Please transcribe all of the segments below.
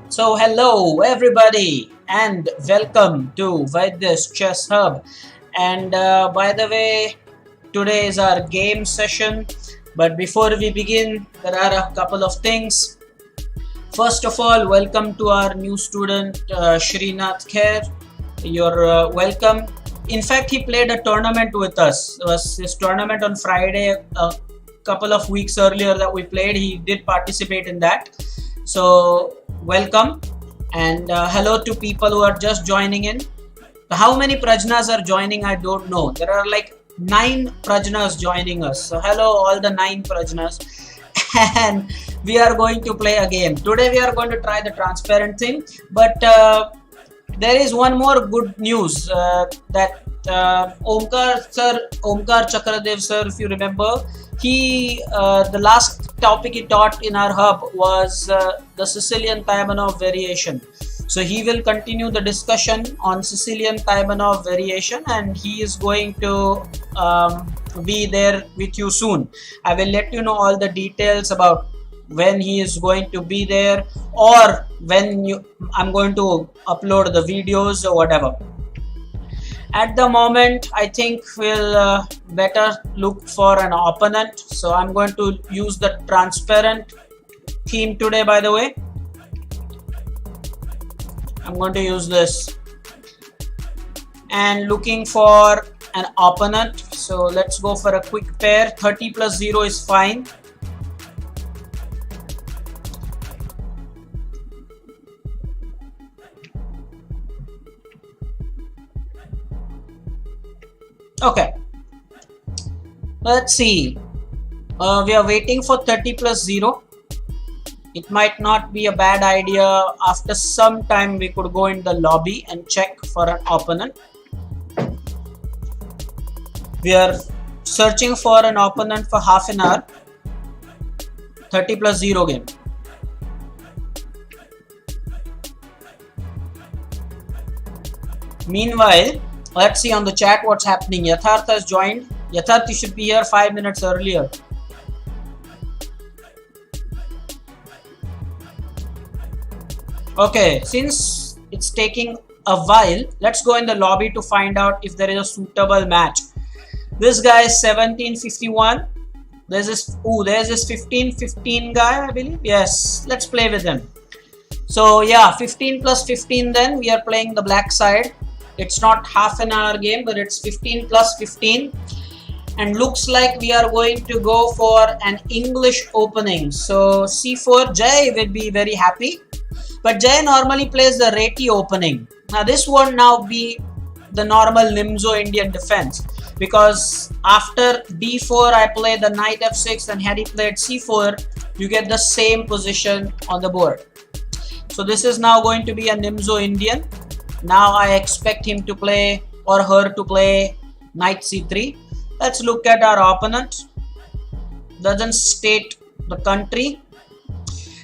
So hello everybody and welcome to Vaidya's Chess Hub. And by the way, today is our game session. But before we begin, there are a couple of things. First of all, welcome to our new student Srinath Kher. You're welcome. In fact, he played a tournament with us. It was his tournament on Friday. A couple of weeks earlier that we played, he did participate in that. So welcome and hello to people who are just joining in. How many Prajnas are joining? I don't know. There are like 9 Prajnas joining us. So hello all the 9 Prajnas. And we are going to play a game. Today we are going to try the transparent thing. But there is one more good news that Omkar Chakradev sir, if you remember, he the last topic he taught in our hub was the Sicilian Taimanov variation. So he will continue the discussion on Sicilian Taimanov variation, and he is going to be there with you soon. I will let you know all the details about when he is going to be there, or when I'm going to upload the videos or whatever. At the moment, I think we'll better look for an opponent. So I'm going to use the transparent theme today, by the way. I'm going to use this and looking for an opponent. So let's go for a quick pair. 30 plus 0 is fine. Okay, let's see. We are waiting for 30 plus 0. It might not be a bad idea. After some time, we could go in the lobby and check for an opponent. We are searching for an opponent for half an hour. 30 plus 0 game. Meanwhile, let's see on the chat what's happening. Yatharth has joined. Yatharth, you should be here 5 minutes earlier. Okay, since it's taking a while, let's go in the lobby to find out if there is a suitable match. This guy is 1751. There's this 1515 guy, I believe. Yes, let's play with him. So yeah, 15 plus 15, then we are playing the black side. It's not half an hour game, but it's 15 plus 15. And looks like we are going to go for an English opening. So C4, Jay will be very happy. But Jay normally plays the Reti opening. Now this won't now be the normal Nimzo Indian defense. Because after D4, I play the Knight F6, and had he played C4, you get the same position on the board. So this is now going to be a Nimzo Indian. Now I expect him to play, or her to play, Knight C3. Let's look at our opponent. Doesn't state the country.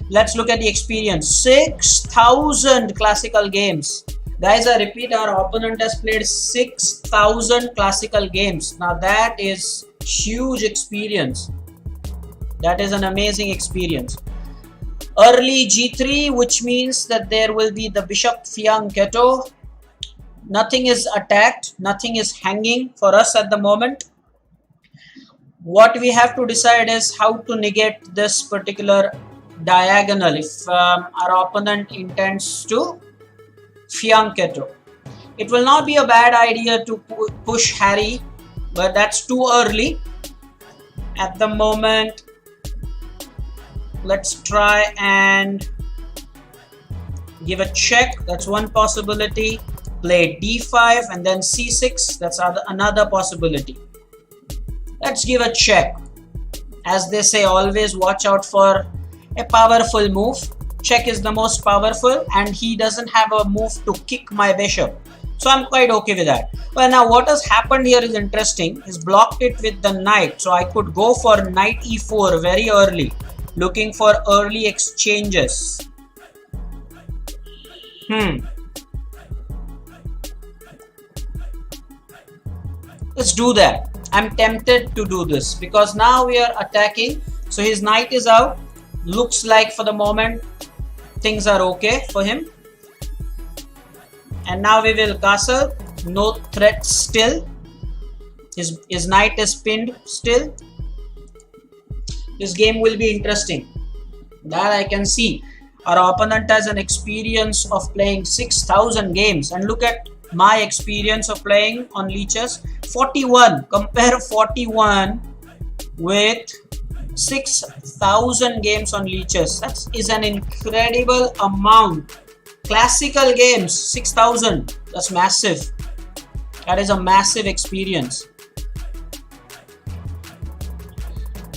Let's look at the experience. 6,000 classical games. Guys, I repeat, our opponent has played 6,000 classical games. Now that is huge experience. That is an amazing experience. Early G3, which means that there will be the bishop fianchetto. Nothing is attacked, nothing is hanging for us at the moment. What we have to decide is how to negate this particular diagonal if our opponent intends to fianchetto. It will not be a bad idea to push Harry, but that's too early at the moment. Let's try and give a check. That's one possibility. Play D5 and then C6. That's another possibility. Let's give a check. As they say, always watch out for a powerful move. Check is the most powerful, and he doesn't have a move to kick my bishop. So I'm quite okay with that. Well, now what has happened here is interesting. He's blocked it with the knight. So I could go for knight E4 very early. Looking for early exchanges. Let's do that. I'm tempted to do this because now we are attacking. So his knight is out. Looks like for the moment things are okay for him. And now we will castle. No threat still. His knight is pinned still. This game will be interesting. That I can see. Our opponent has an experience of playing 6,000 games. And look at my experience of playing on leeches. 41. Compare 41 with 6,000 games on leeches. That is an incredible amount. Classical games, 6,000. That's massive. That is a massive experience.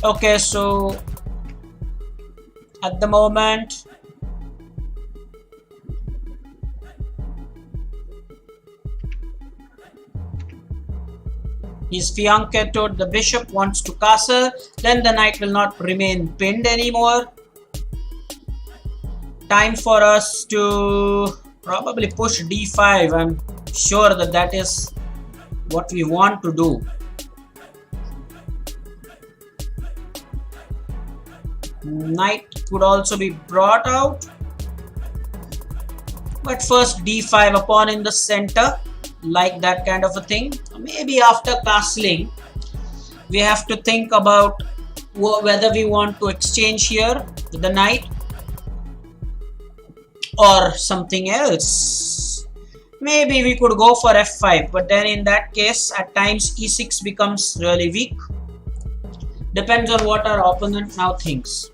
Okay, so at the moment, his fianchetto, the bishop, wants to castle. Then the knight will not remain pinned anymore. Time for us to probably push d5. I'm sure that that is what we want to do. Knight could also be brought out. But first d5, a pawn in the center. Like that kind of a thing. Maybe after castling, we have to think about whether we want to exchange here with the knight or something else. Maybe we could go for f5, but then in that case, at times e6 becomes really weak. Depends on what our opponent now thinks.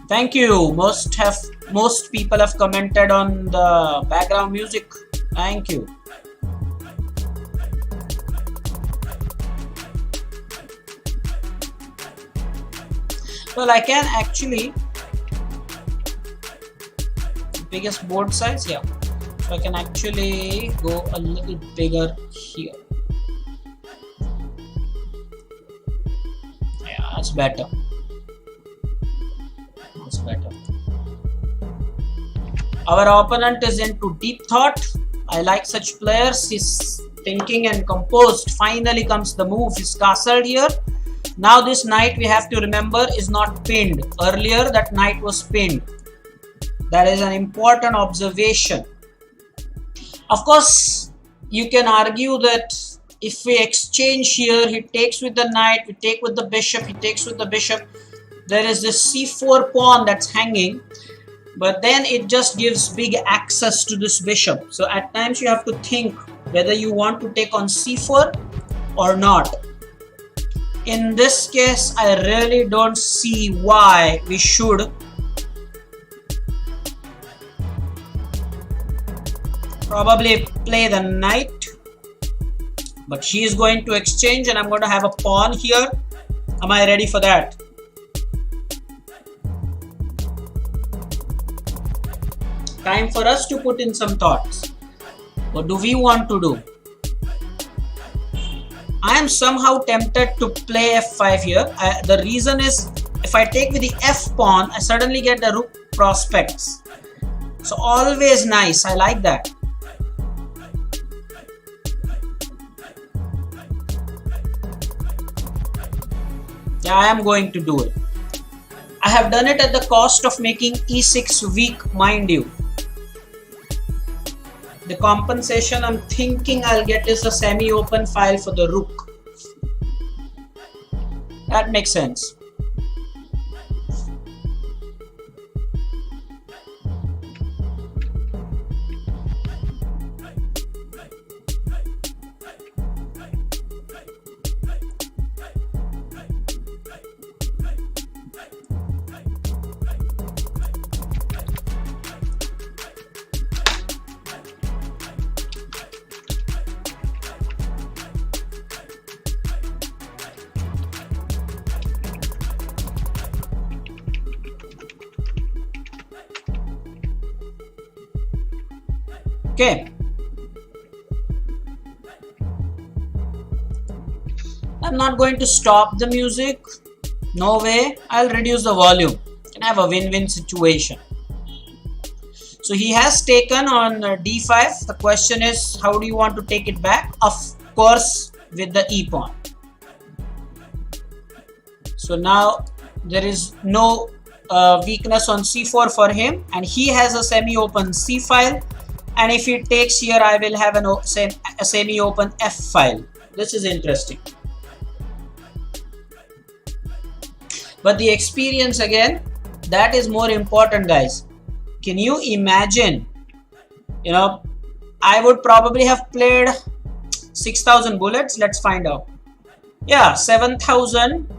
Thank you. Most people have commented on the background music. Thank you. Well, I can actually biggest board size, yeah. So I can actually go a little bigger here. Yeah, that's better. Better. Our opponent is into deep thought. I like such players. He's thinking and composed. Finally comes the move. He's castled here. Now this knight, we have to remember, is not pinned. Earlier that knight was pinned. That is an important observation. Of course, you can argue that if we exchange here, he takes with the knight, we take with the bishop, he takes with the bishop. There is this c4 pawn that's hanging, but then it just gives big access to this bishop. So at times you have to think whether you want to take on c4 or not. In this case, I really don't see why we should probably play the knight, but she is going to exchange and I'm going to have a pawn here. Am I ready for that? Time for us to put in some thoughts. What do we want to do? I am somehow tempted to play f5 here. The reason is, if I take with the f pawn, I suddenly get the rook prospects. So always nice. I like that. Yeah, I am going to do it. I have done it at the cost of making e6 weak, mind you. The compensation I'm thinking I'll get is a semi-open file for the rook. That makes sense. Okay. I'm not going to stop the music. No way. I'll reduce the volume and have a win-win situation. So he has taken on d5. The question is, how do you want to take it back? Of course, with the e pawn. So now there is no weakness on c4 for him, and he has a semi-open c file, and if he takes here, I will have a semi-open f file. This is interesting. But the experience again, that is more important, guys. Can you imagine? You know, I would probably have played 6,000 bullets. Let's find out. Yeah, 7,000,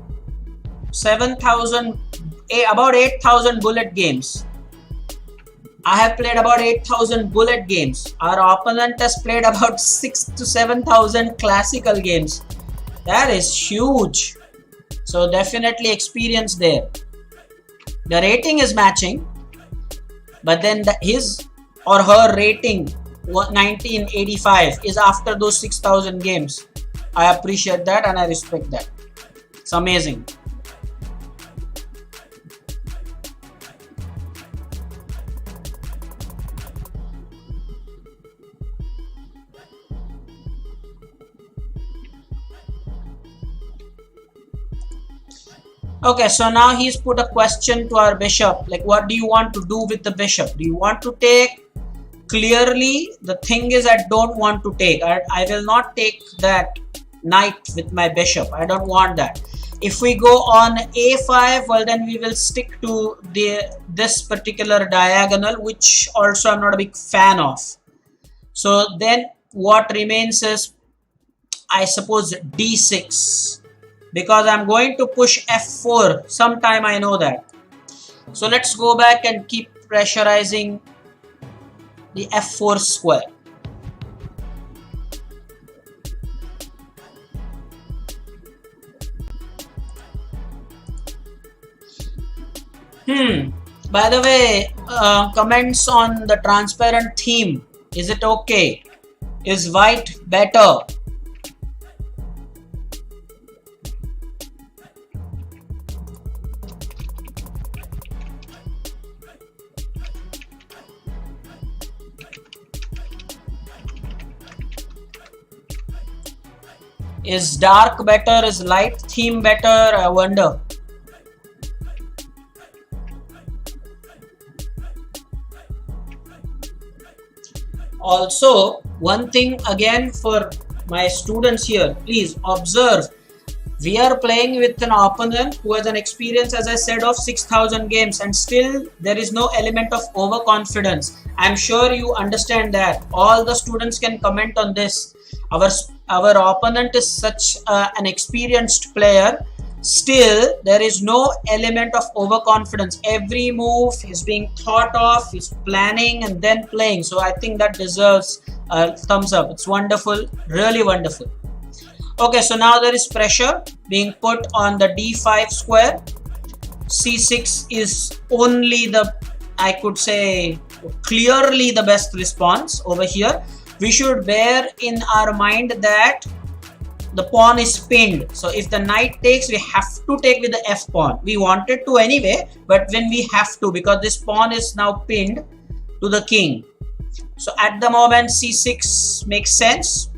about 8,000 bullet games. I have played about 8,000 bullet games. Our opponent has played about 6,000 to 7,000 classical games. That is huge. So definitely experience there. The rating is matching, but then his or her rating 1985 is after those 6,000 games. I appreciate that and I respect that. It's amazing. Okay, so now he's put a question to our bishop, like what do you want to do with the bishop? Do you want to take? Clearly the thing is, I don't want to take. I will not take that knight with my bishop. I don't want that. If we go on a5, well then we will stick to this particular diagonal, which also I'm not a big fan of. So then what remains is, I suppose, d6. Because I'm going to push f4 sometime, I know that. So let's go back and keep pressurizing the f4 square. By the way, comments on the transparent theme. Is it okay? Is white better? Is dark better? Is light theme better? I wonder. Also, one thing again for my students here, please observe. We are playing with an opponent who has an experience, as I said, of 6,000 games, and still there is no element of overconfidence. I'm sure you understand that. All the students can comment on this. Our opponent is such an experienced player. Still, there is no element of overconfidence. Every move is being thought of, he's planning and then playing. So I think that deserves a thumbs up. It's wonderful, really wonderful. Okay, so now there is pressure being put on the d5 square. c6 is only the, I could say, clearly the best response over here. We should bear in our mind that the pawn is pinned. So if the knight takes, we have to take with the f pawn. We wanted to anyway, but when we have to, because this pawn is now pinned to the king. So at the moment, c6 makes sense.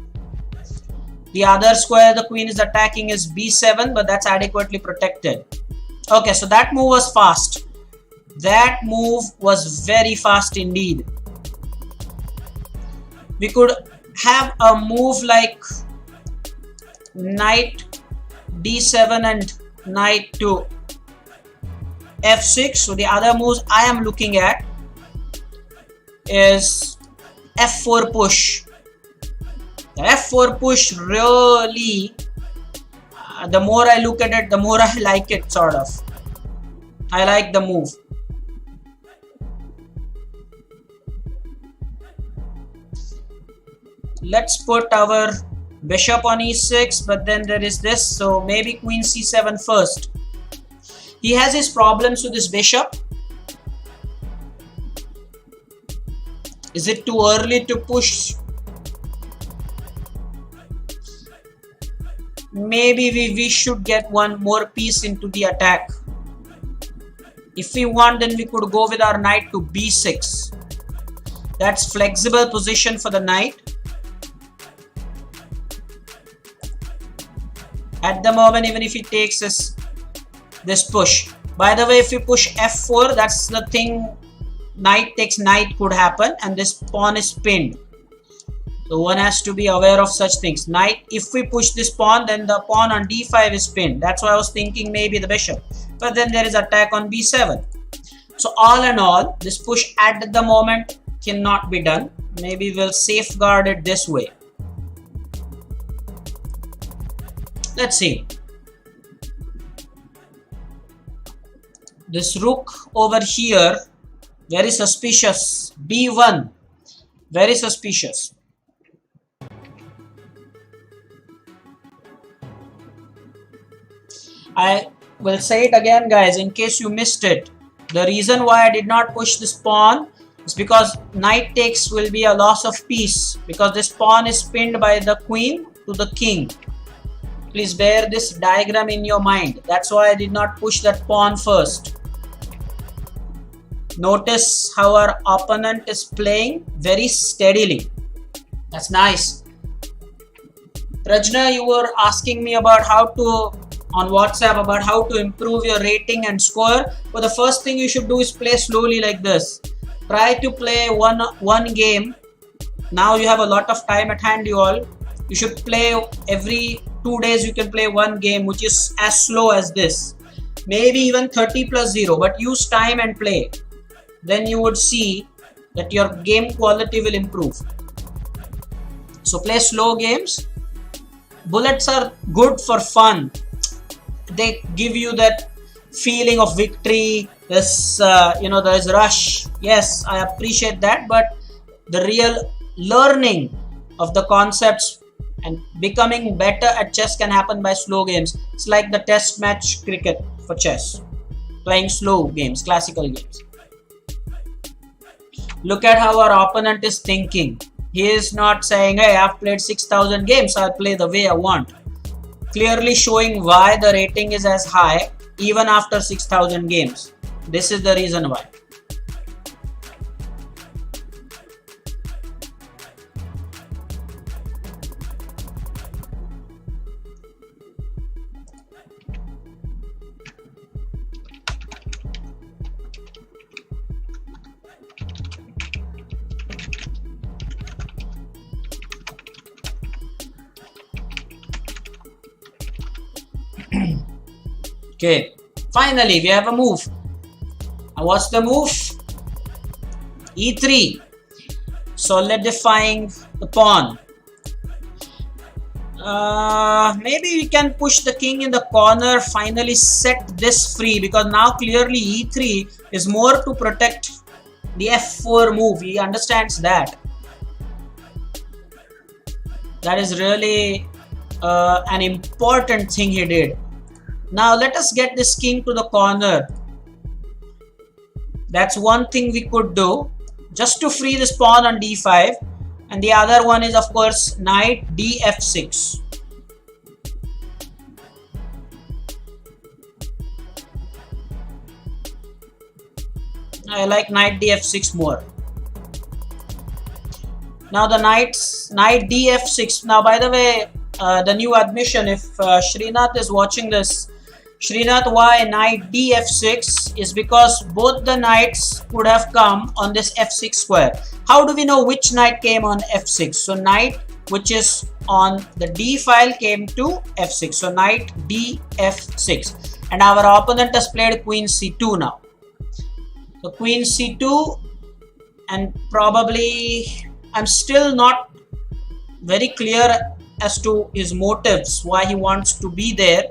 The other square the queen is attacking is b7, but that's adequately protected. Okay, so that move was fast. That move was very fast indeed. We could have a move like knight d7 and knight to f6. So the other moves I am looking at is f4 push. The f4 push really, the more I look at it, the more I like it, sort of. I like the move. Let's put our bishop on e6, but then there is this, so maybe queen c7 first. He has his problems with his bishop. Is it too early to push? Maybe we should get one more piece into the attack. If we want, then we could go with our knight to b6. That's flexible position for the knight. At the moment, even if he takes this push. By the way, if you push f4, that's the thing, knight takes knight could happen, and this pawn is pinned. So one has to be aware of such things. Knight, if we push this pawn, then the pawn on d5 is pinned. That's why I was thinking maybe the bishop. But then there is attack on b7. So all in all, this push at the moment cannot be done. Maybe we'll safeguard it this way. Let's see. This rook over here, very suspicious. b1, very suspicious. I will say it again, guys, in case you missed it. The reason why I did not push this pawn is because knight takes will be a loss of piece, because this pawn is pinned by the queen to the king. Please bear this diagram in your mind. That's why I did not push that pawn first. Notice how our opponent is playing very steadily. That's nice. Prajna, you were asking me about how to, on WhatsApp, about how to improve your rating and score. But the first thing you should do is play slowly like this. Try to play one game. Now you have a lot of time at hand, you all. You should play every 2 days. You can play one game which is as slow as this. Maybe even 30+0, but use time and play. Then you would see that your game quality will improve. So play slow games. Bullets are good for fun. They give you that feeling of victory. This, there is rush. Yes, I appreciate that. But the real learning of the concepts and becoming better at chess can happen by slow games. It's like the test match cricket for chess. Playing slow games, classical games. Look at how our opponent is thinking. He is not saying, hey, I've played 6,000 games, I'll play the way I want. Clearly showing why the rating is as high even after 6,000 games. This is the reason why. Okay, finally we have a move. And what's the move? e3, solidifying the pawn. Maybe we can push the king in the corner, finally set this free, because now clearly e3 is more to protect the f4 move. He understands that. That is really an important thing he did. Now let us get this king to the corner. That's one thing we could do, just to free this pawn on d5. And the other one is, of course, knight df6. I like knight df6 more. Now the knight df6. Now, by the way, the new admission, if Srinath is watching this, Srinath, why knight df6 is because both the knights could have come on this f6 square. How do we know which knight came on f6? So knight which is on the d file came to f6. So knight df6. And our opponent has played queen c2 now. So queen c2, and probably I'm still not very clear as to his motives, why he wants to be there.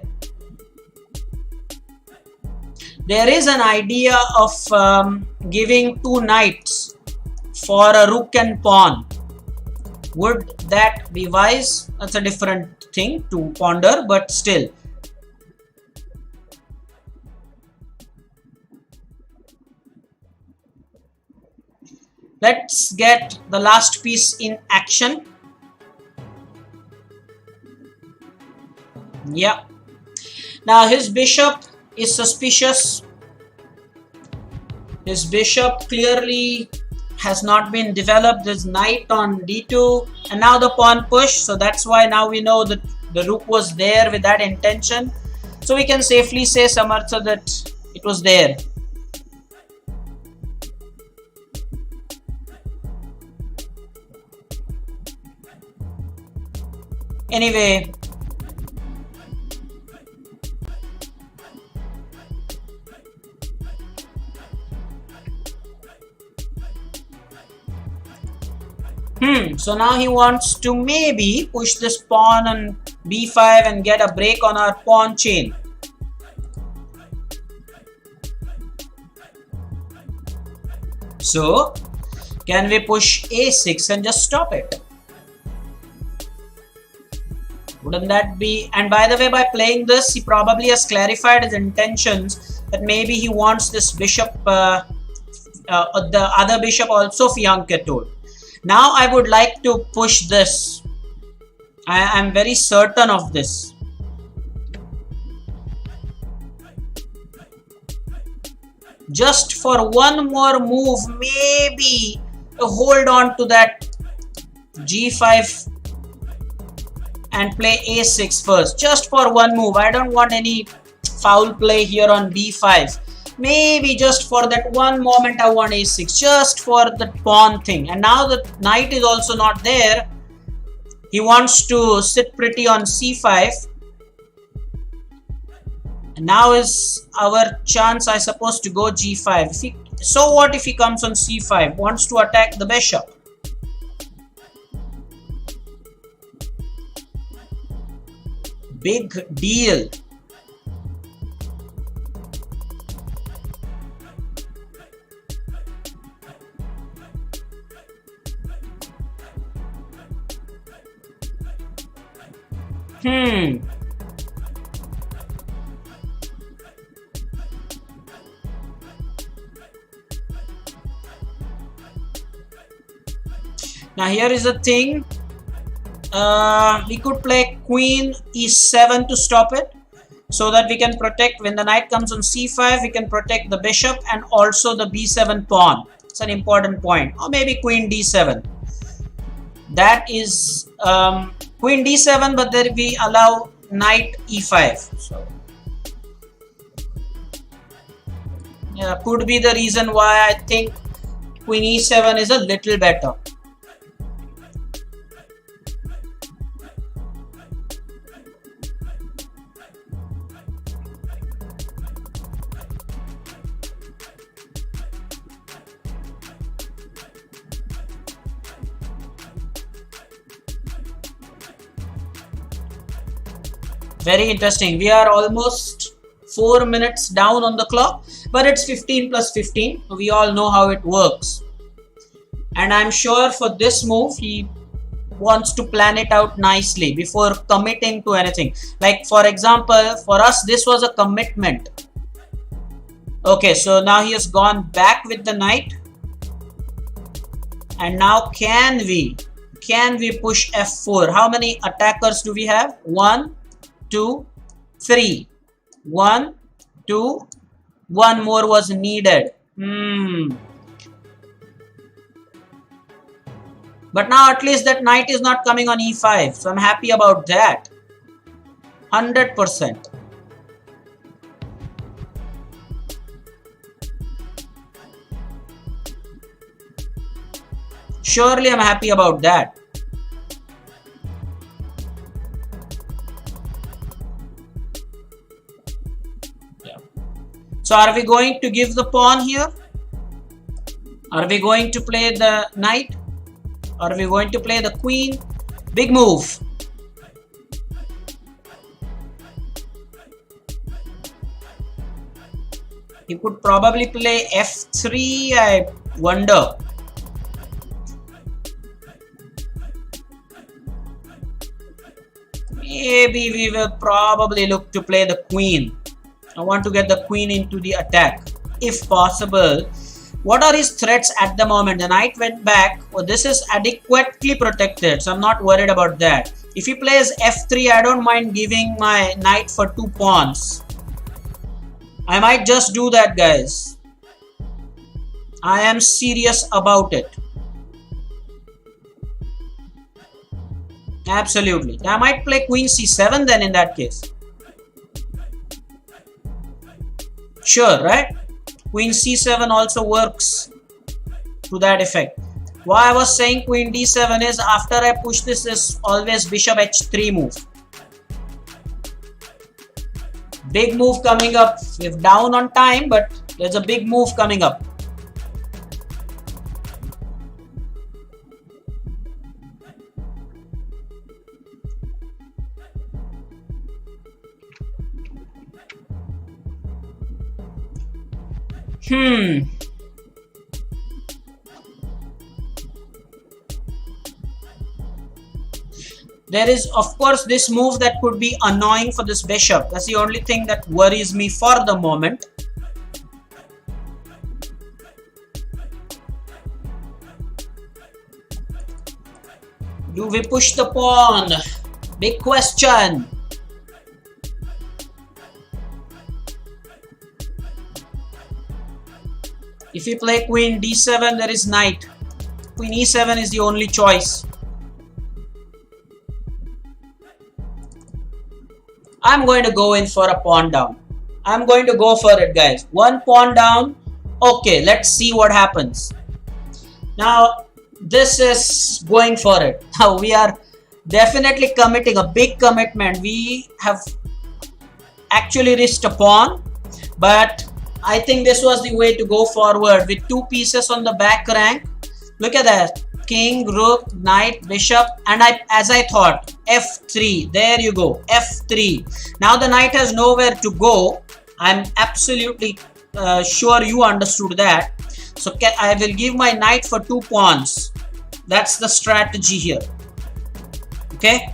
There is an idea of giving two knights for a rook and pawn. Would that be wise? That's a different thing to ponder, but still. Let's get the last piece in action. Yeah. Now his bishop is suspicious. His bishop clearly has not been developed. There's knight on d2 and now the pawn push, so that's why now we know that the rook was there with that intention. So we can safely say, Samartha, that it was there. Anyway, so now he wants to maybe push this pawn on b5 and get a break on our pawn chain. So can we push a6 and just stop it? Wouldn't that be? And by the way, by playing this, he probably has clarified his intentions that maybe he wants this bishop, the other bishop also fianchettoed. Now I would like to push this. I am very certain of this. Just for one more move, maybe hold on to that g5 and play a6 first. Just for one move. I don't want any foul play here on b5. Maybe just for that one moment I want a6, just for the pawn thing. And now the knight is also not there. He wants to sit pretty on c5. And now is our chance, I suppose, to go g5. So what if he comes on c5, wants to attack the bishop? Big deal. Now here is the thing. We could play queen e7 to stop it, so that we can protect when the knight comes on c5. We can protect the bishop and also the b7 pawn. It's an important point. Or maybe queen d7. That is queen d7, but then we allow knight e5. So yeah, could be the reason why I think queen e7 is a little better. Very interesting. We are almost 4 minutes down on the clock, but it's 15 plus 15. We all know how it works. And I'm sure for this move, he wants to plan it out nicely before committing to anything. Like, for example, for us, this was a commitment. Okay, so now he has gone back with the knight. And now can we push f4? How many attackers do we have? 1, 2, 3. 1, 2. One more was needed. But now at least that knight is not coming on e5. So I'm happy about that. 100%. Surely I'm happy about that. So are we going to give the pawn here? Are we going to play the knight? Are we going to play the queen? Big move. You could probably play f3, I wonder. Maybe we will probably look to play the queen. I want to get the queen into the attack, if possible. What are his threats at the moment? The knight went back. Well, this is adequately protected, so I'm not worried about that. If he plays f3, I don't mind giving my knight for 2 pawns. I might just do that, guys. I am serious about it. Absolutely. I might play queen c7 then in that case. Sure, right? Queen c7 also works to that effect. Why I was saying queen d7 is after I push this is always bishop h3 move. Big move coming up. We're down on time, but there's a big move coming up. There is, of course, this move that could be annoying for this bishop. That's the only thing that worries me for the moment. Do we push the pawn? Big question. If we play queen d7, there is knight. Queen e7 is the only choice. I'm going to go in for a pawn down. I'm going to go for it, guys. One pawn down. Okay, let's see what happens. Now, this is going for it. Now, we are definitely committing a big commitment. We have actually risked a pawn, but I think this was the way to go forward with two pieces on the back rank. Look at that. King, rook, knight, bishop, and as I thought, f3. There you go, f3. Now the knight has nowhere to go. I'm absolutely sure you understood that. So I will give my knight for 2 pawns. That's the strategy here. Okay.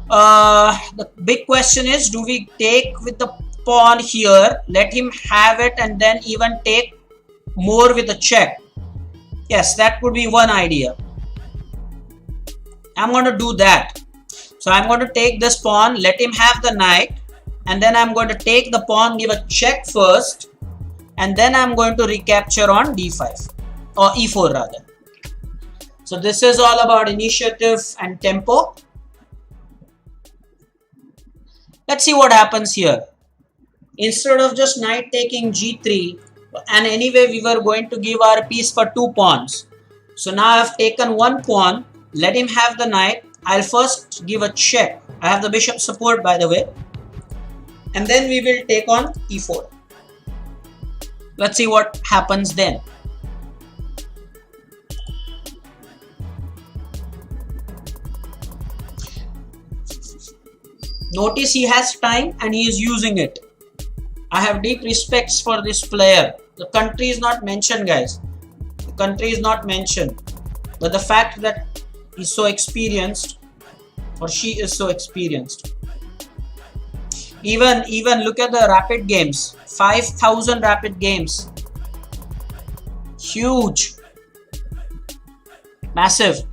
The big question is, do we take with the pawn here, let him have it, and then even take more with a check? Yes, that could be one idea. I'm going to do that. So I'm going to take this pawn, let him have the knight, and then I'm going to take the pawn, give a check first, and then I'm going to recapture on d5 or e4 rather. So this is all about initiative and tempo. Let's see what happens here. Instead of just knight taking g3, and anyway we were going to give our piece for 2 pawns. So now I've taken 1 pawn, let him have the knight. I'll first give a check. I have the bishop support, by the way, and then we will take on e4. Let's see what happens then. Notice he has time and he is using it. I have deep respects for this player. The country is not mentioned, guys. The country is not mentioned. But the fact that he's so experienced, or she is so experienced. Even look at the rapid games. 5,000 rapid games. Huge. Massive.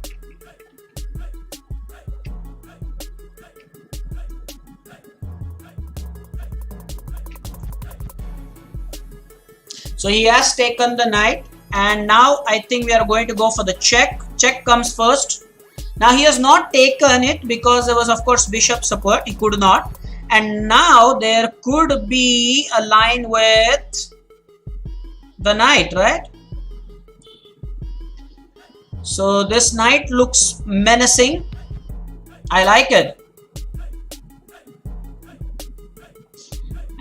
So he has taken the knight, and now I think we are going to go for the check. Check comes first. Now he has not taken it because there was, of course, bishop support. He could not. And now there could be a line with the knight, right? So this knight looks menacing. I like it.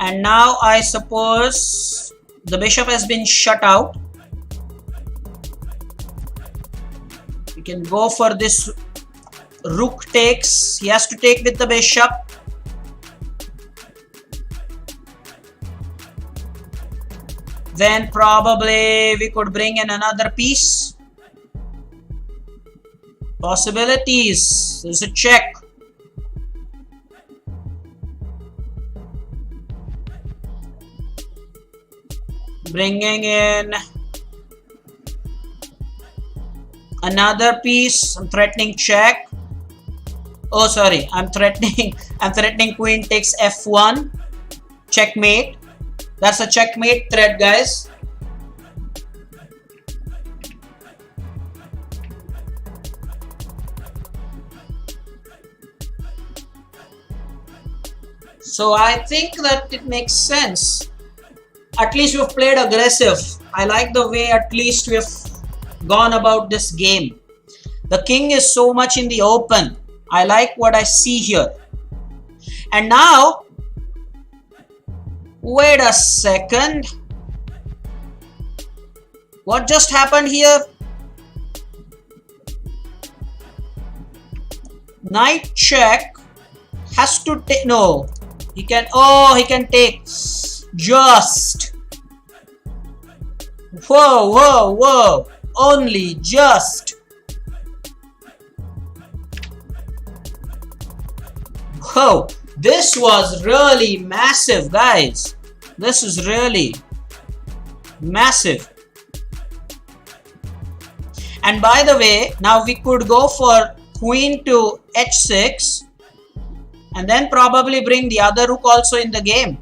And now I suppose the bishop has been shut out. We can go for this rook takes. He has to take with the bishop. Then probably we could bring in another piece. Possibilities. There's a check. Bringing in another piece. I'm threatening check. Oh, sorry. I'm threatening queen takes f1. Checkmate. That's a checkmate threat, guys. So I think that it makes sense. At least we've played aggressive. I like the way at least we've gone about this game. The king is so much in the open. I like what I see here. And now, wait a second. What just happened here? Knight check has to take. No, he can. Oh, he can take. Just. Whoa, whoa, whoa. Only just. Whoa. This was really massive, guys. This is really massive. And by the way, now we could go for queen to h6 and then probably bring the other rook also in the game.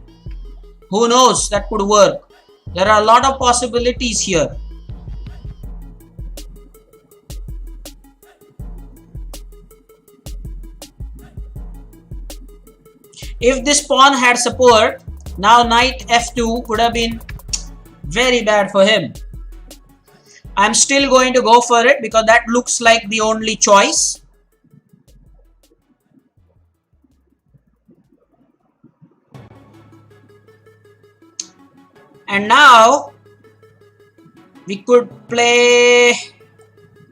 Who knows, that could work. There are a lot of possibilities here. If this pawn had support, now knight f2 would have been very bad for him. I'm still going to go for it because that looks like the only choice. And now we could play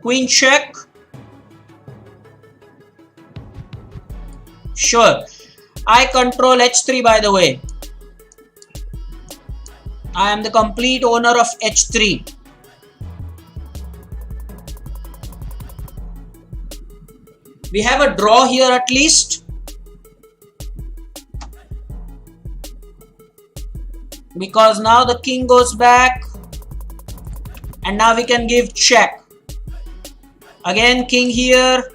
queen check. Sure. I control h3, by the way. I am the complete owner of h3. We have a draw here at least. Because now the king goes back. And now we can give check. Again, king here.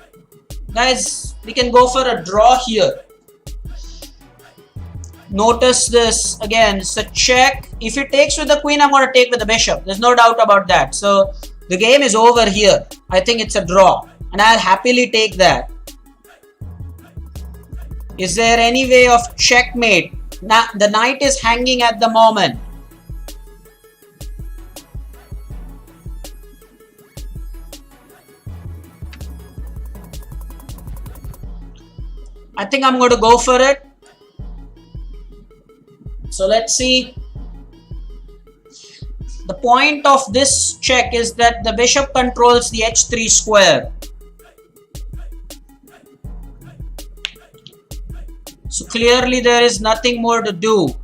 Guys, we can go for a draw here. Notice this. Again, it's a check. If he takes with the queen, I'm going to take with the bishop. There's no doubt about that. So, the game is over here. I think it's a draw. And I'll happily take that. Is there any way of checkmate? Now, the knight is hanging at the moment. I think I'm going to go for it. So let's see. The point of this check is that the bishop controls the h3 square. So clearly there is nothing more to do.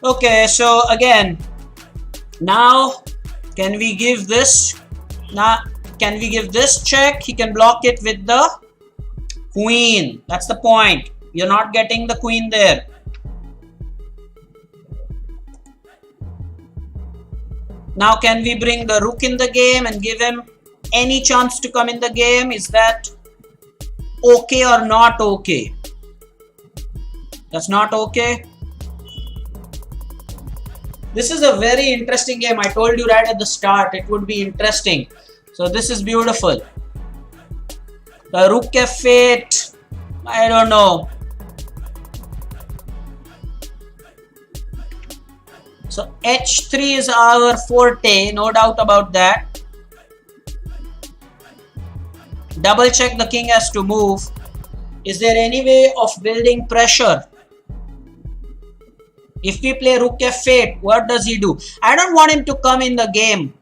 Okay, so again, now can we give this? Now can we give this check? He can block it with the queen. That's the point. You're not getting the queen there. Now can we bring the rook in the game and give him any chance to come in the game? Is that okay or not okay? That's not okay. This is a very interesting game. I told you right at the start it would be interesting. So this is beautiful. The rook f8. I don't know. So h3 is our forte, no doubt about that. Double check, the king has to move. Is there any way of building pressure? If we play rook f8, what does he do? I don't want him to come in the game.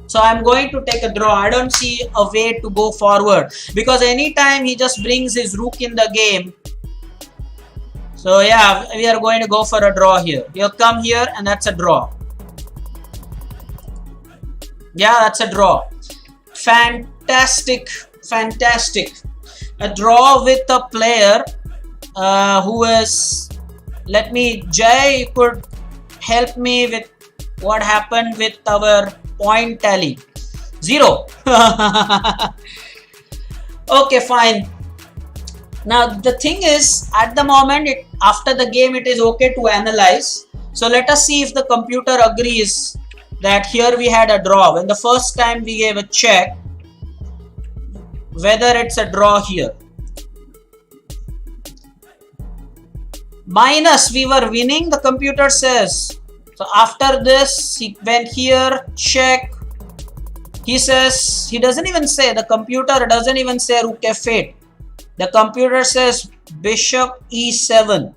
So I'm going to take a draw. I don't see a way to go forward. Because anytime he just brings his rook in the game. So yeah, we are going to go for a draw here. He'll come here and that's a draw. Yeah, that's a draw. Fantastic. Fantastic. A draw with a player who is... Let me... Jay, you could help me with what happened with our point tally. 0. Okay, fine. Now the thing is, at the moment, after the game, it is okay to analyze. So let us see if the computer agrees that here we had a draw. When the first time we gave a check, whether it's a draw here. Minus, we were winning, the computer says. So after this, he went here, check. He says, he doesn't even say, the computer doesn't even say rook f8. The computer says bishop e7.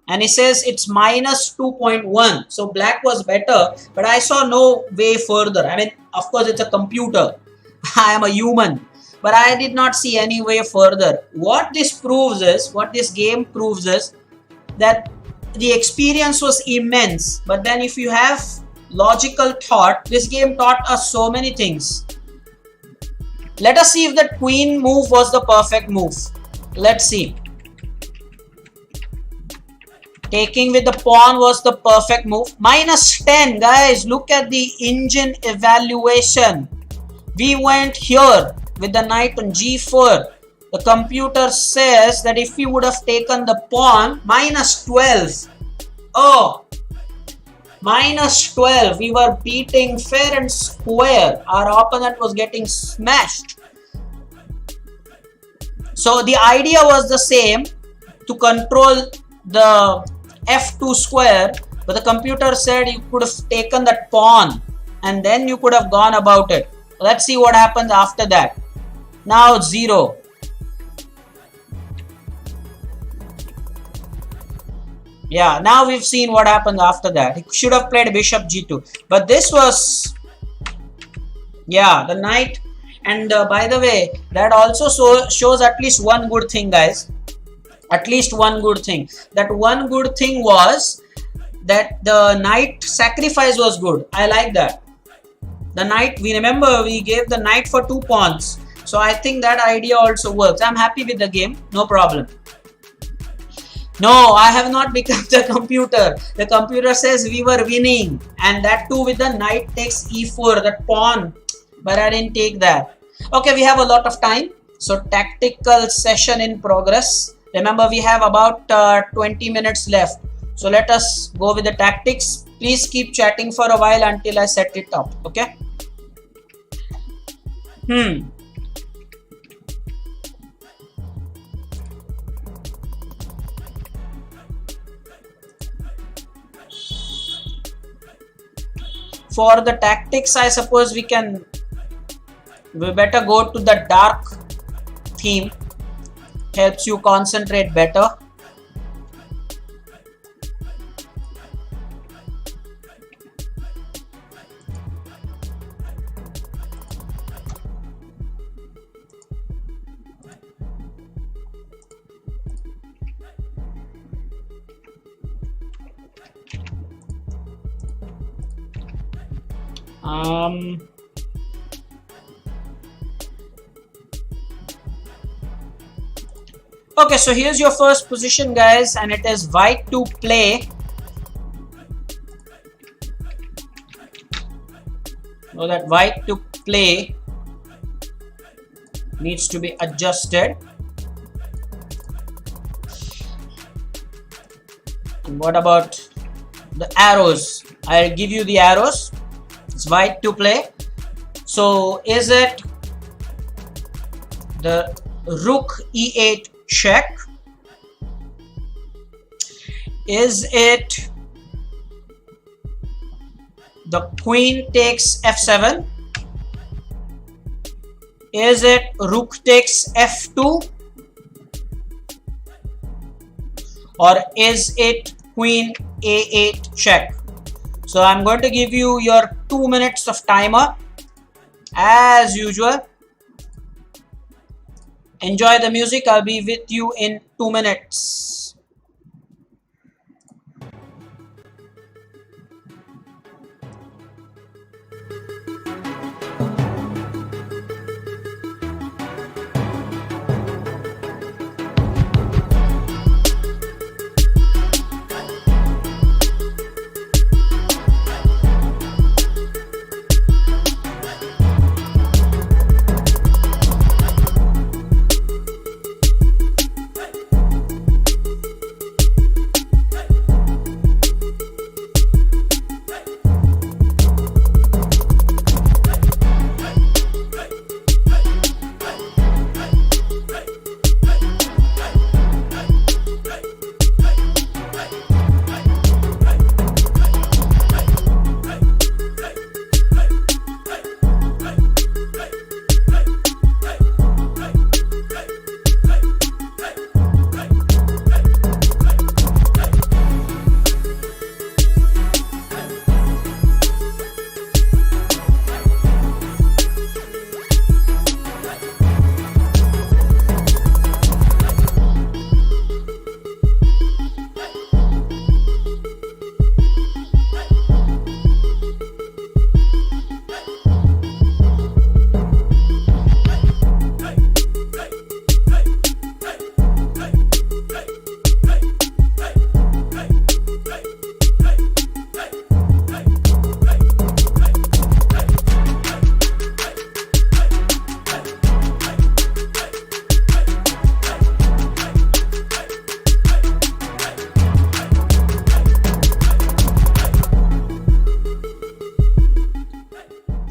And he says it's minus 2.1. So black was better, but I saw no way further. I mean, of course, it's a computer. I am a human. But I did not see any way further. What this proves is, what this game proves is that the experience was immense. But then if you have logical thought, this game taught us so many things. Let us see if the queen move was the perfect move. Let's see. Taking with the pawn was the perfect move. Minus 10, guys. Look at the engine evaluation. We went here with the knight on g4. The computer says that if we would have taken the pawn, minus 12. Oh, minus 12. We were beating fair and square. Our opponent was getting smashed. So the idea was the same, to control the f2 square, but the computer said you could have taken that pawn and then you could have gone about it. Let's see what happens after that. Now 0. Yeah, now we've seen what happened after that. He should have played bishop g2. But this was, yeah, the knight. And by the way, that also shows at least one good thing, guys. At least one good thing. That one good thing was that the knight sacrifice was good. I like that. The knight, we remember we gave the knight for 2 pawns. So I think that idea also works. I'm happy with the game. No problem. No, I have not become the computer. The computer says we were winning. And that too with the knight takes e4, that pawn. But I didn't take that. Okay, we have a lot of time. So tactical session in progress. Remember, we have about 20 minutes left. So let us go with the tactics. Please keep chatting for a while until I set it up. Okay. For the tactics, I suppose we better go to the dark theme. Helps you concentrate better. Okay, so here's your first position, guys, and it is white to play. So that white to play needs to be adjusted. And what about the arrows? I'll give you the arrows. It's white to play. So is it the rook e8 check? Is it the queen takes f7? Is it rook takes f2? Or is it queen a8 check? So I'm going to give you your 2 minutes of timer as usual. Enjoy the music. I'll be with you in 2 minutes.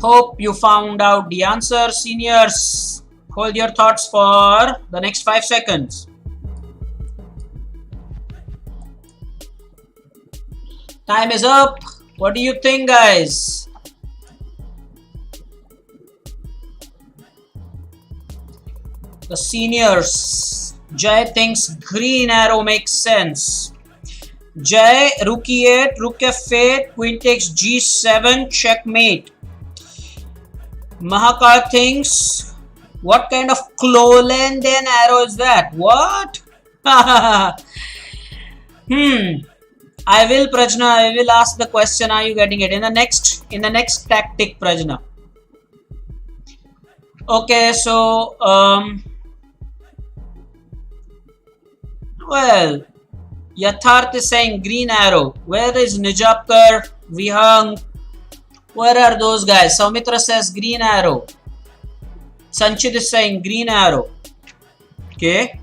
Hope you found out the answer, seniors. Hold your thoughts for the next 5 seconds. Time is up. What do you think, guys? The seniors. Jay thinks green arrow makes sense. Jay, rook e8, rook f8, queen takes g7, checkmate. Mahakal thinks, what kind of Clolendian arrow is that? What? I will, Prajna, I will ask the question. Are you getting it? In the next tactic, Prajna. Okay, so well, Yatharth is saying green arrow. Where is Nijapkar, Vihang? Where are those guys? Saumitra says green arrow. Sanchit is saying green arrow. Okay.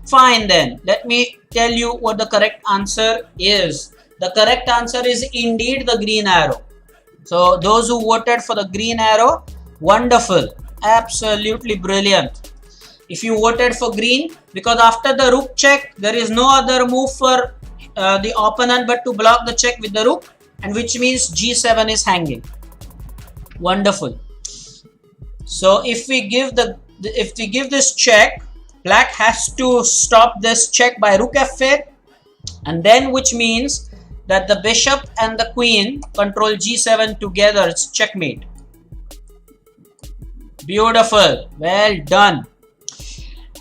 Fine then. Let me tell you what the correct answer is. The correct answer is indeed the green arrow. So those who voted for the green arrow, wonderful. Absolutely brilliant. If you voted for green, because after the rook check, there is no other move for the opponent but to block the check with the rook, and which means g7 is hanging. Wonderful. So if we give this check, black has to stop this check by rook f8, and then which means that the bishop and the queen control g7 together. It's checkmate. Beautiful. Well done.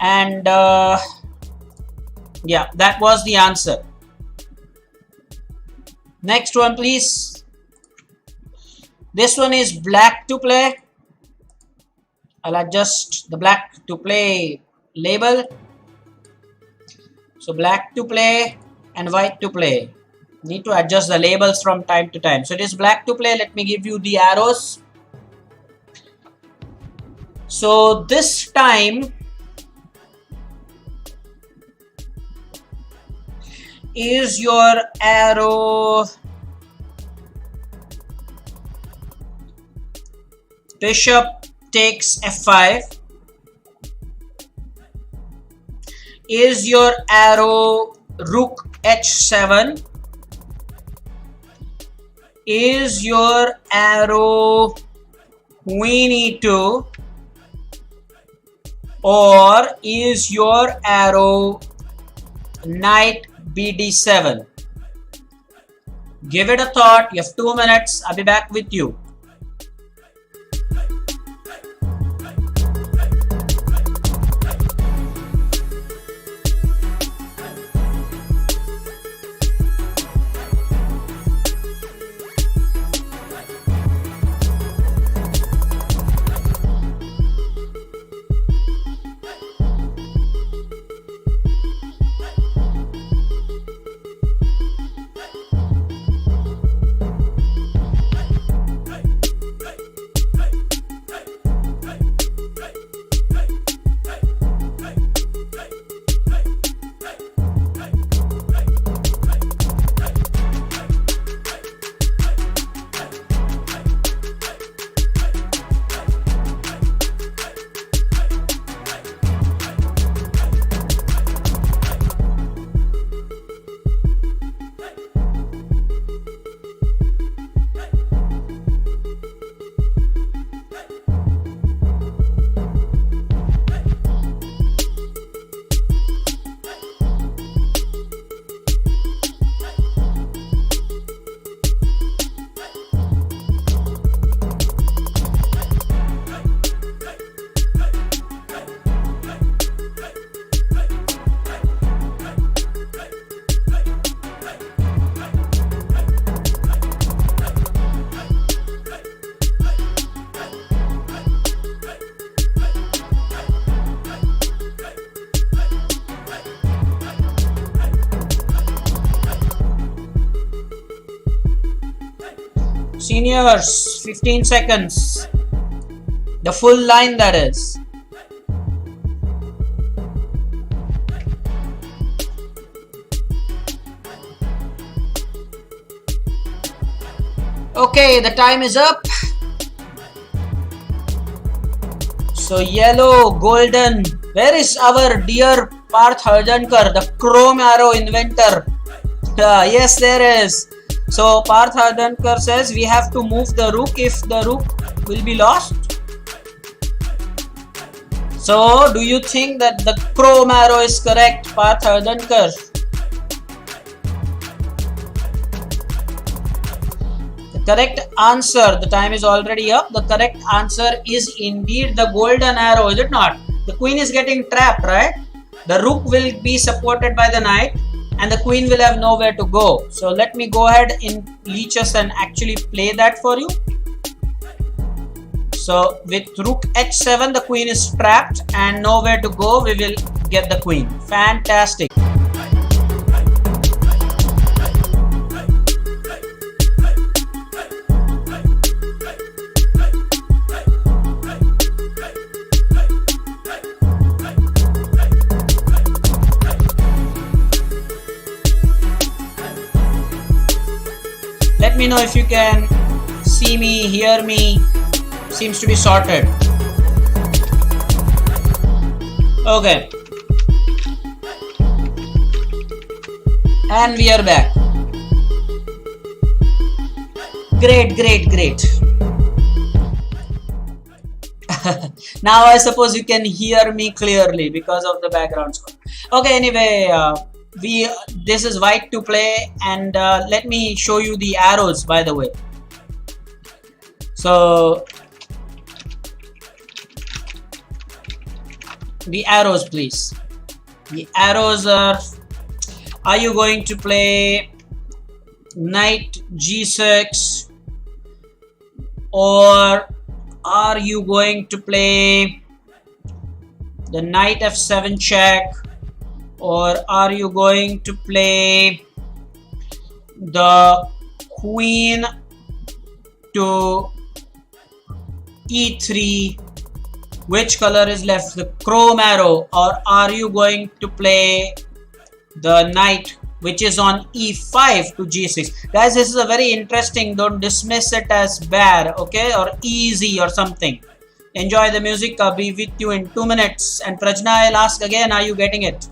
And yeah, that was the answer. Next one, please. This one is black to play. I'll adjust the black to play label. So black to play and white to play. Need to adjust the labels from time to time. So it is black to play. Let me give you the arrows. So this time is your arrow bishop takes f5, is your arrow rook h7, is your arrow queen e2, or is your arrow knight bd7? Give it a thought. You have 2 minutes. I'll be back with you. Seniors, 15 seconds. The full line, that is. Okay, the time is up. So yellow, golden. Where is our dear Parth Harjankar, the chrome arrow inventor? Yes, there is. So Parth Harjankar says we have to move the rook if the rook will be lost. So do you think that the chrome arrow is correct, Parth Harjankar? Correct answer, the time is already up. The correct answer is indeed the golden arrow, is it not? The queen is getting trapped, right? The rook will be supported by the knight and the queen will have nowhere to go. So let me go ahead in Leeches and actually play that for you. So with rook h7, the queen is trapped and nowhere to go. We will get the queen. Fantastic. Let me know if you can see me, hear me. Seems to be sorted. Okay. And we are back. Great. Now I suppose you can hear me clearly because of the background score. Okay, anyway, this is white to play, and let me show you the arrows, by the way. So the arrows, please. The arrows are you going to play knight g6, or are you going to play the knight f7 check, or are you going to play the queen to e3? Which color is left, the chrome arrow, or are you going to play the knight which is on e5 to g6? Guys, this is a very interesting, don't dismiss it as bad, okay, or easy or something. Enjoy the music. I'll be with you in 2 minutes. And Prajna, I'll ask again, are you getting it?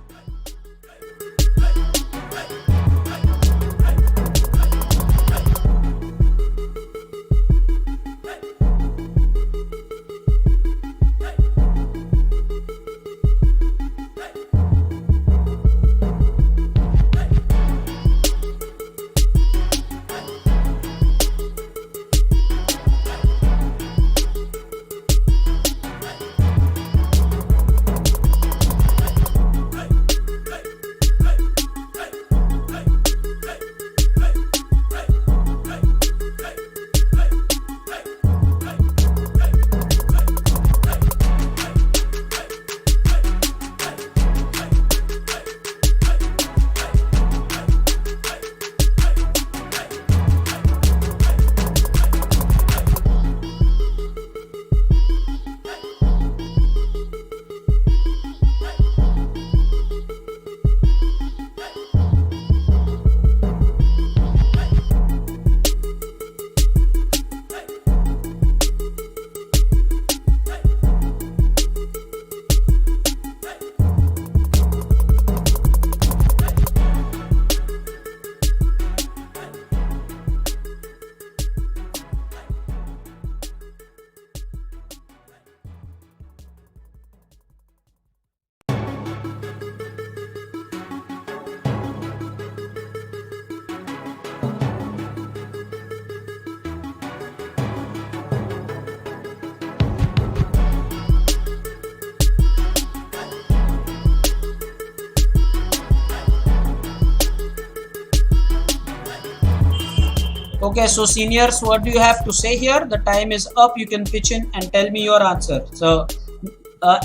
Okay, so seniors, what do you have to say here? The time is up. You can pitch in and tell me your answer. So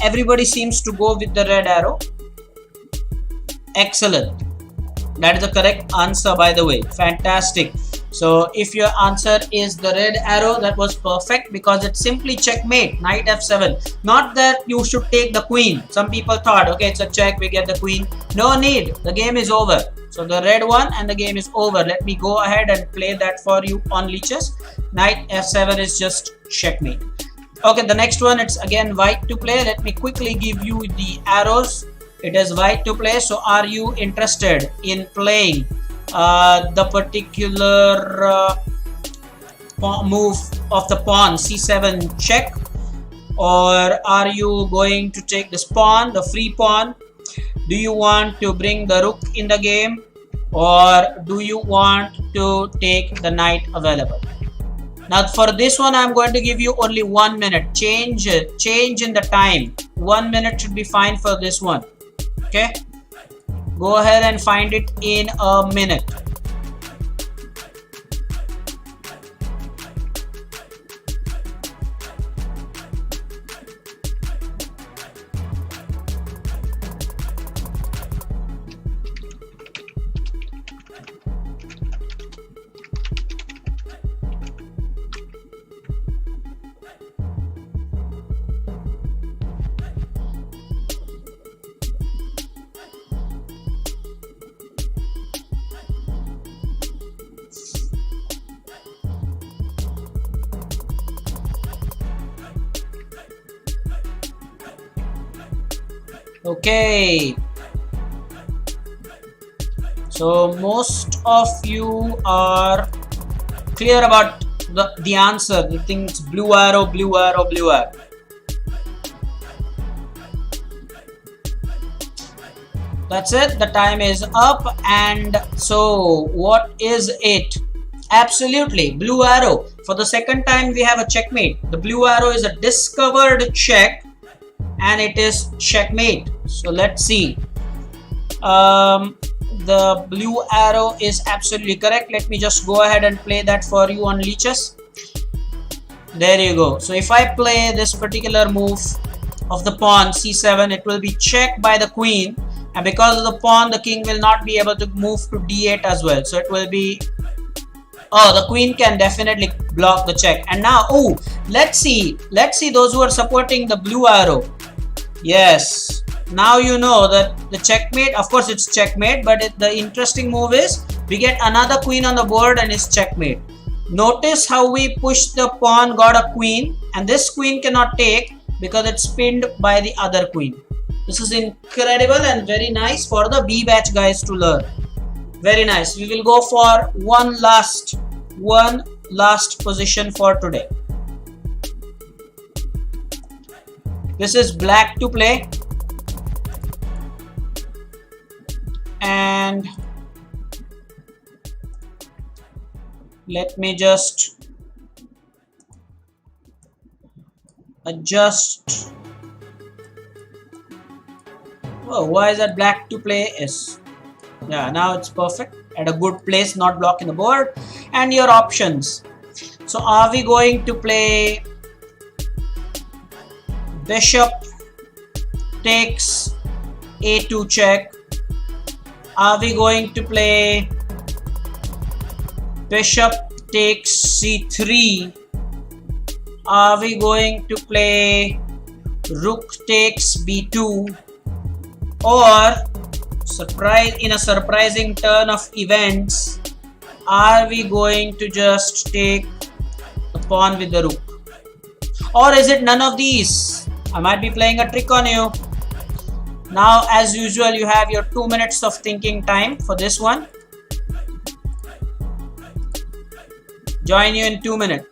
everybody seems to go with the red arrow. Excellent. That is the correct answer, by the way. Fantastic. So if your answer is the red arrow, that was perfect because it's simply checkmate, knight f7. Not that you should take the queen. Some people thought, okay, it's a check, we get the queen. No need. The game is over. So the red one and the game is over. Let me go ahead and play that for you on leeches. Knight f7 is just checkmate. Okay, the next one, it's again white to play. Let me quickly give you the arrows. It is white to play. So are you interested in playing the particular move of the pawn c7 check, or are you going to take this pawn, the free pawn? Do you want to bring the rook in the game, or do you want to take the knight available? Now for this one, I'm going to give you only 1 minute. Change in the time. 1 minute should be fine for this one. Okay, go ahead and find it in a minute. Okay, so most of you are clear about the answer. You think it's blue arrow, blue arrow, blue arrow. That's it. The time is up. And so what is it? Absolutely, blue arrow. For the second time we have a checkmate. The blue arrow is a discovered check and it is checkmate. So let's see. The blue arrow is absolutely correct. Let me just go ahead and play that for you on leeches. There you go. So if I play this particular move of the pawn c7, it will be checked by the queen, and because of the pawn, the king will not be able to move to d8 as well. So it will be, oh, the queen can definitely block the check. And now, oh, let's see those who are supporting the blue arrow. Yes, now you know that the checkmate, of course it's checkmate, but the interesting move is we get another queen on the board and it's checkmate. Notice how we pushed the pawn, got a queen, and this queen cannot take because it's pinned by the other queen. This is incredible and very nice for the B batch guys to learn. Very nice. We will go for one last position for today. This is black to play, and let me just adjust. Oh, why is that black to play is? Yeah, now it's perfect at a good place, not blocking the board. And your options. So are we going to play bishop takes a2 check? Are we going to play bishop takes c3? Are we going to play rook takes b2? Or in a surprising turn of events, are we going to just take the pawn with the rook? Or is it none of these? I might be playing a trick on you. Now, as usual, you have your 2 minutes of thinking time for this one. Join you in 2 minutes.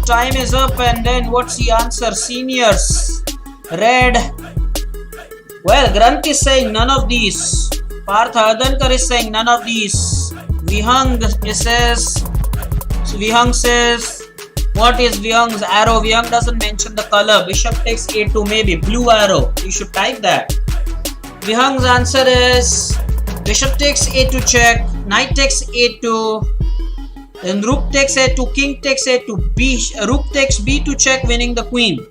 time is up, and then what's the answer? Seniors. Red. Well, Granth is saying none of these. Parth Hardankar is saying none of these. Vihang says, what is Vihang's arrow? Vihang doesn't mention the color. Bishop takes a2, maybe blue arrow. You should type that. Vihang's answer is bishop takes a2 check, knight takes a2, then rook takes a2, king takes a2, rook takes b2 check, winning the queen.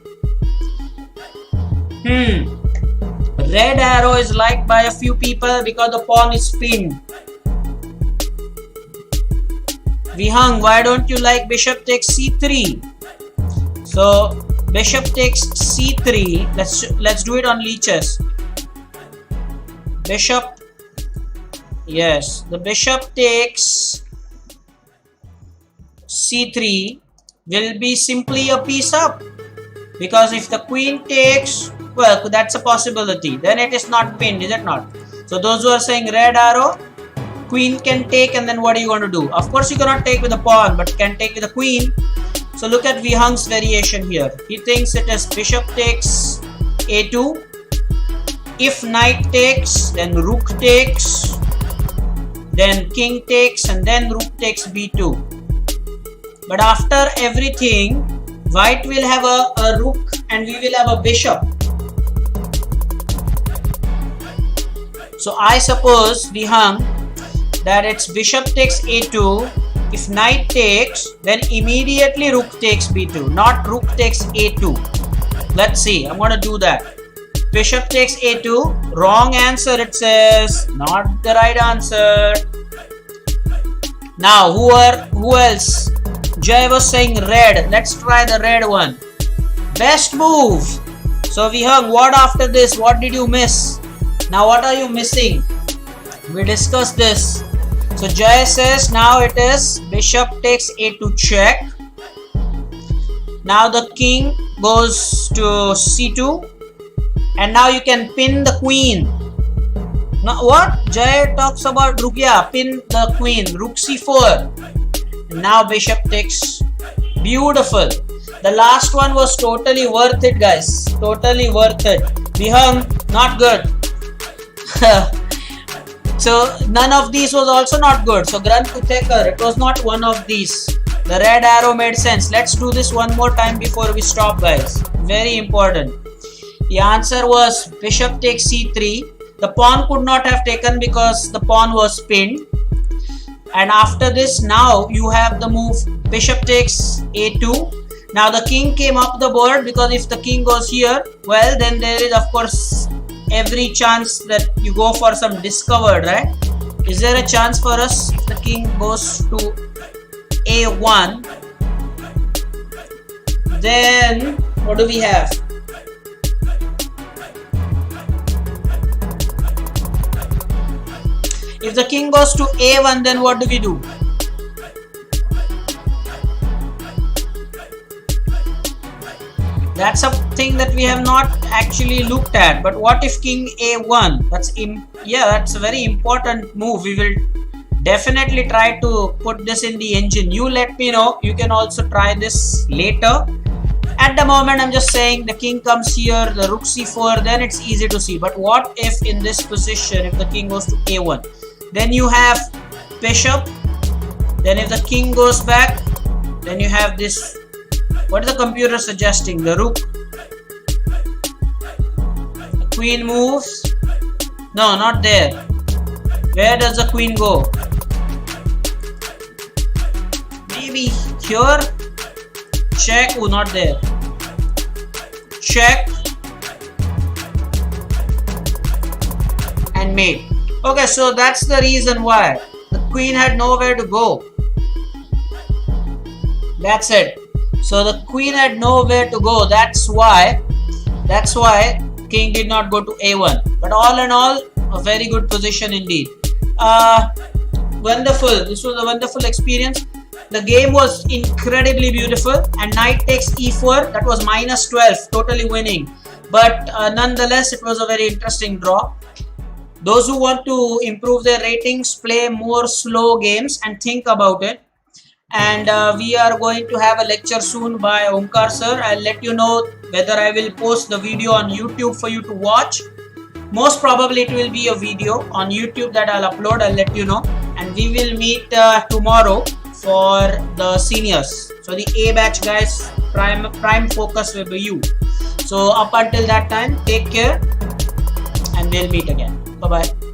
Red arrow is liked by a few people because the pawn is pinned. Vihang, why don't you like bishop takes c3? So bishop takes c3. Let's do it on leeches. Bishop. Yes, the bishop takes c3 will be simply a piece up, because if the queen takes, well, that's a possibility. Then it is not pinned, is it not? So those who are saying red arrow, queen can take, and then what are you going to do? Of course, you cannot take with the pawn, but you can take with the queen. So look at Vihang's variation here. He thinks it is bishop takes a2. If knight takes, then rook takes, then king takes, and then rook takes b2. But after everything, white will have a rook and we will have a bishop. So I suppose, Vihang, that it's bishop takes a2. If knight takes, then immediately rook takes b2, not rook takes a2. Let's see, I'm going to do that. Bishop takes a2. Wrong answer, it says. Not the right answer. Now, who else? Jay was saying red. Let's try the red one. Best move. So Vihang, what after this? What did you miss? Now what are you missing? We discussed this. So Jay says now it is bishop takes a2 check. Now the king goes to c2. And now you can pin the queen. Now what? Jay talks about rook. Yeah, pin the queen. Rook c4. Now bishop takes. Beautiful. The last one was totally worth it, guys. Totally worth it. Vihang, not good. So none of these was also not good. So Granth Kutekar, it was not one of these. The red arrow made sense. Let's do this one more time before we stop, guys. Very important. The answer was bishop takes c3. The pawn could not have taken because the pawn was pinned. And after this, now you have the move bishop takes a2. Now the king came up the board, because if the king goes here, well, then there is of course every chance that you go for some discovered, right? Is there a chance for us if the king goes to a1? Then what do we have? If the king goes to a1, then what do we do? That's something that we have not actually looked at. But what if king a1? That's a very important move. We will definitely try to put this in the engine. You let me know. You can also try this later. At the moment, I'm just saying the king comes here, the rook c4, then it's easy to see. But what if in this position, if the king goes to a1? Then you have bishop. Then if the king goes back, then you have this. What is the computer suggesting? The rook. The queen moves. No, not there. Where does the queen go? Maybe here. Check. Oh, not there. Check. And mate. Okay, so that's the reason why. The queen had nowhere to go. That's it. So the queen had nowhere to go. That's why king did not go to a1. But all in all, a very good position indeed. Wonderful. This was a wonderful experience. The game was incredibly beautiful. And knight takes e4. That was -12. Totally winning. But nonetheless, it was a very interesting draw. Those who want to improve their ratings, play more slow games and think about it. and we are going to have a lecture soon by Omkar sir. I'll let you know whether I will post the video on YouTube for you to watch. Most probably it will be a video on YouTube that I'll upload. I'll let you know, and we will meet tomorrow for the seniors. So the A batch guys, prime focus will be you. So up until that time, take care, and we'll meet again. Bye bye.